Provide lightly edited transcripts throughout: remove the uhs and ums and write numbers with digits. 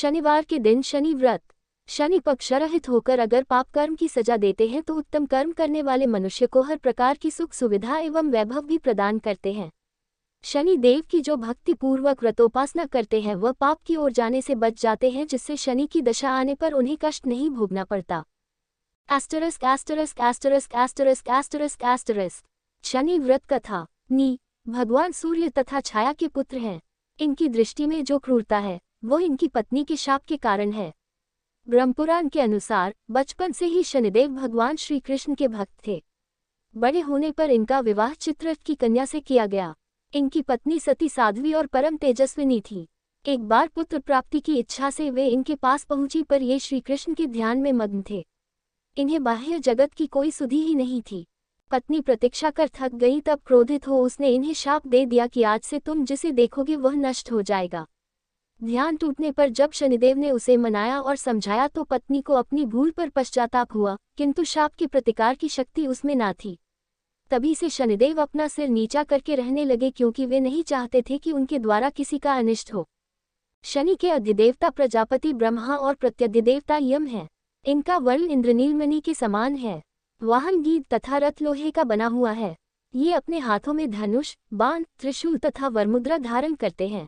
शनिवार के दिन शनि व्रत। शनि पक्ष रहित होकर अगर पाप कर्म की सजा देते हैं तो उत्तम कर्म करने वाले मनुष्य को हर प्रकार की सुख सुविधा एवं वैभव भी प्रदान करते हैं। शनि देव की जो भक्ति पूर्वक व्रतोपासना करते हैं वह पाप की ओर जाने से बच जाते हैं, जिससे शनि की दशा आने पर उन्हें कष्ट नहीं भोगना पड़ता। Asterisk asterisk asterisk asterisk asterisk asterisk. Shani व्रत कथा। भगवान सूर्य तथा छाया के पुत्र हैं। इनकी दृष्टि में जो क्रूरता है वो इनकी पत्नी के शाप के कारण है। ब्रह्मपुराण के अनुसार बचपन से ही शनिदेव भगवान श्री कृष्ण के भक्त थे। बड़े होने पर इनका विवाह चित्ररथ की कन्या से किया गया। इनकी पत्नी सती साध्वी और परम तेजस्विनी थी। एक बार पुत्र प्राप्ति की इच्छा से वे इनके पास पहुंची, पर ये श्री कृष्ण के ध्यान में मग्न थे। इन्हें बाह्य जगत की कोई सुधि ही नहीं थी। पत्नी प्रतीक्षा कर थक गई, तब क्रोधित हो उसने इन्हें शाप दे दिया कि आज से तुम जिसे देखोगे वह नष्ट हो जाएगा। ध्यान टूटने पर जब शनिदेव ने उसे मनाया और समझाया तो पत्नी को अपनी भूल पर पश्चाताप हुआ, किंतु शाप के प्रतिकार की शक्ति उसमें ना थी। तभी से शनिदेव अपना सिर नीचा करके रहने लगे, क्योंकि वे नहीं चाहते थे कि उनके द्वारा किसी का अनिष्ट हो। शनि के अधिदेवता प्रजापति ब्रह्मा और प्रत्यधिदेवता यम है। इनका वर्ण इंद्रनीलमणि के समान है। वाहन गीत तथा रथ लोहे का बना हुआ है। ये अपने हाथों में धनुष, बाण, त्रिशूल तथा वरमुद्रा धारण करते हैं।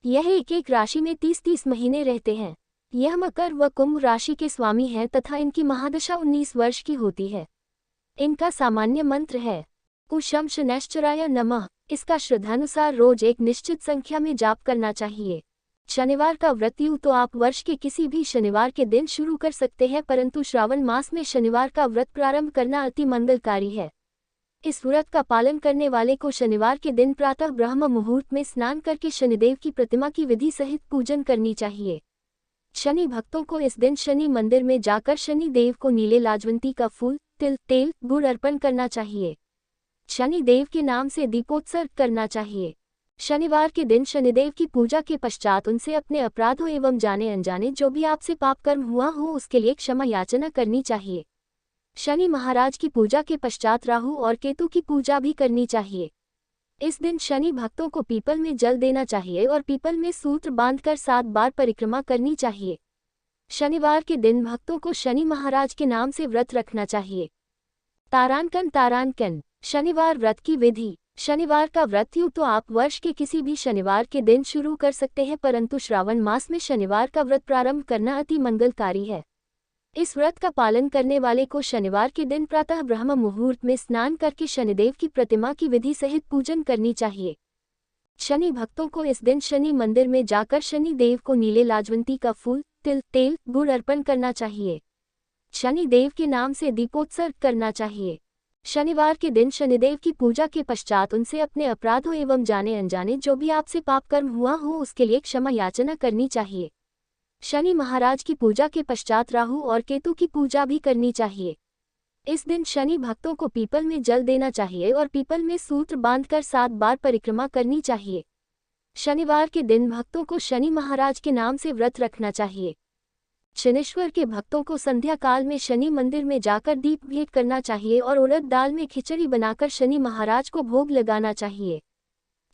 यह एक एक राशि में 30-30 महीने रहते हैं। यह मकर व कुंभ राशि के स्वामी हैं तथा इनकी महादशा 19 वर्ष की होती है। इनका सामान्य मंत्र है उशम शनैश्चराय नमः। इसका श्रद्धानुसार रोज एक निश्चित संख्या में जाप करना चाहिए। शनिवार का व्रत यूं तो आप वर्ष के किसी भी शनिवार के दिन शुरू कर सकते हैं, परंतु श्रावण मास में शनिवार का व्रत प्रारंभ करना अति मंगलकारी है। इस व्रत का पालन करने वाले को शनिवार के दिन प्रातः ब्रह्म मुहूर्त में स्नान करके शनिदेव की प्रतिमा की विधि सहित पूजन करनी चाहिए। शनि भक्तों को इस दिन शनि मंदिर में जाकर शनि देव को नीले लाजवंती का फूल, तिल, तेल, गुड़ अर्पण करना चाहिए। शनि देव के नाम से दीपोत्सर्ग करना चाहिए। शनिवार के दिन शनिदेव की पूजा के पश्चात उनसे अपने अपराधों एवं जाने अनजाने जो भी आपसे पाप कर्म हुआ हो उसके लिए क्षमा याचना करनी चाहिए। शनि महाराज की पूजा के पश्चात राहु और केतु की पूजा भी करनी चाहिए। इस दिन शनि भक्तों को पीपल में जल देना चाहिए और पीपल में सूत्र बांधकर 7 बार परिक्रमा करनी चाहिए। शनिवार के दिन भक्तों को शनि महाराज के नाम से व्रत रखना चाहिए। तारांकन। शनिवार व्रत की विधि। शनिवार का व्रत यूं तो आप वर्ष के किसी भी शनिवार के दिन शुरू कर सकते हैं, परंतु श्रावण मास में शनिवार का व्रत प्रारंभ करना अति मंगलकारी है। इस व्रत का पालन करने वाले को शनिवार के दिन प्रातः ब्रह्म मुहूर्त में स्नान करके शनिदेव की प्रतिमा की विधि सहित पूजन करनी चाहिए। शनि भक्तों को इस दिन शनि मंदिर में जाकर शनि देव को नीले लाजवंती का फूल, तिल, तेल, गुड़ अर्पण करना चाहिए। शनि देव के नाम से दीपोत्सर्ग करना चाहिए। शनिवार के दिन शनिदेव की पूजा के पश्चात उनसे अपने अपराधों एवं जाने अनजाने जो भी आपसे पाप कर्म हुआ हो उसके लिए क्षमा याचना करनी चाहिए। शनि महाराज की पूजा के पश्चात राहु और केतु की पूजा भी करनी चाहिए। इस दिन शनि भक्तों को पीपल में जल देना चाहिए और पीपल में सूत्र बांधकर 7 बार परिक्रमा करनी चाहिए। शनिवार के दिन भक्तों को शनि महाराज के नाम से व्रत रखना चाहिए। शनीश्वर के भक्तों को संध्या काल में शनि मंदिर में जाकर दीप भेंट करना चाहिए और उड़द दाल में खिचड़ी बनाकर शनि महाराज को भोग लगाना चाहिए।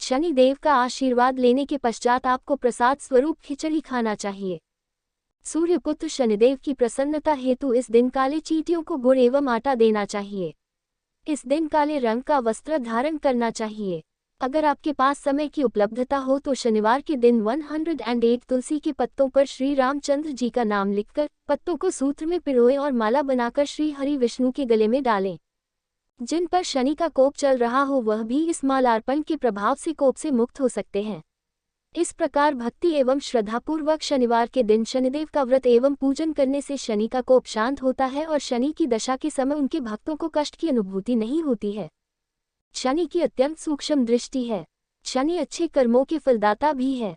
शनि देव का आशीर्वाद लेने के पश्चात आपको प्रसाद स्वरूप खिचड़ी खाना चाहिए। सूर्यपुत्र शनिदेव की प्रसन्नता हेतु इस दिन काले चींटियों को गुड़ एवं आटा देना चाहिए। इस दिन काले रंग का वस्त्र धारण करना चाहिए। अगर आपके पास समय की उपलब्धता हो तो शनिवार के दिन 108 तुलसी के पत्तों पर श्री रामचंद्र जी का नाम लिखकर पत्तों को सूत्र में पिरोएं और माला बनाकर श्री हरि विष्णु के गले में डालें। जिन पर शनि का कोप चल रहा हो वह भी इस मालार्पण के प्रभाव से कोप से मुक्त हो सकते हैं। इस प्रकार भक्ति एवं श्रद्धापूर्वक शनिवार के दिन शनिदेव का व्रत एवं पूजन करने से शनि का कोप शांत होता है और शनि की दशा के समय उनके भक्तों को कष्ट की अनुभूति नहीं होती है। शनि की अत्यंत सूक्ष्म दृष्टि है। शनि अच्छे कर्मों के फलदाता भी है।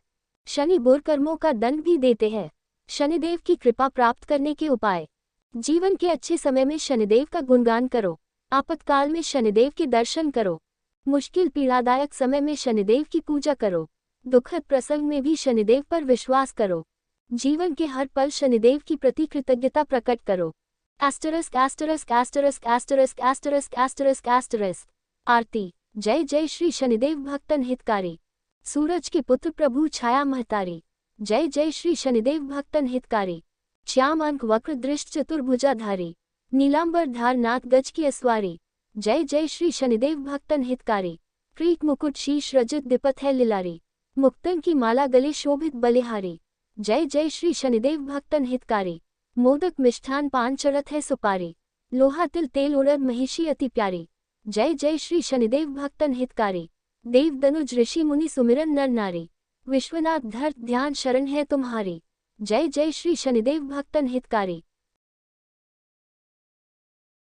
शनि बुरे कर्मों का दंड भी देते हैं। शनिदेव की कृपा प्राप्त करने के उपाय। जीवन के अच्छे समय में शनिदेव का गुणगान करो। आपातकाल में शनिदेव के दर्शन करो। मुश्किल पीड़ादायक समय में शनिदेव की पूजा करो। दुखद प्रसंग में भी शनिदेव पर विश्वास करो। जीवन के हर पल शनिदेव की प्रति कृतज्ञता प्रकट करो। ************ आरती। जय जय श्री शनिदेव भक्तन हितकारी। सूरज के पुत्र प्रभु छाया महतारी। जय जय श्री शनिदेव भक्तन हितकारी। श्याम अंक वक्र दृष्ट चतुर्भुजाधारी, नीलांबर धार नाथ गज की अस्वारी। जय जय श्री शनिदेव भक्तन हितकारी। क्रीक मुकुट शीश रजत दिपत है लिलारी, मुक्तन की माला गले शोभित बलिहारी। जय जय श्री शनिदेव भक्तन हितकारी। मोदक मिष्ठान पान चढ़त है सुपारी, लोहा तिल तेल उड़द महिषी अति प्यारी। जय जय श्री शनिदेव भक्तन हितकारी। देव दनुज ऋषि मुनि सुमिरन नर नारी, विश्वनाथ धर ध्यान शरण है तुम्हारी। जय जय श्री शनिदेव भक्तन हितकारी।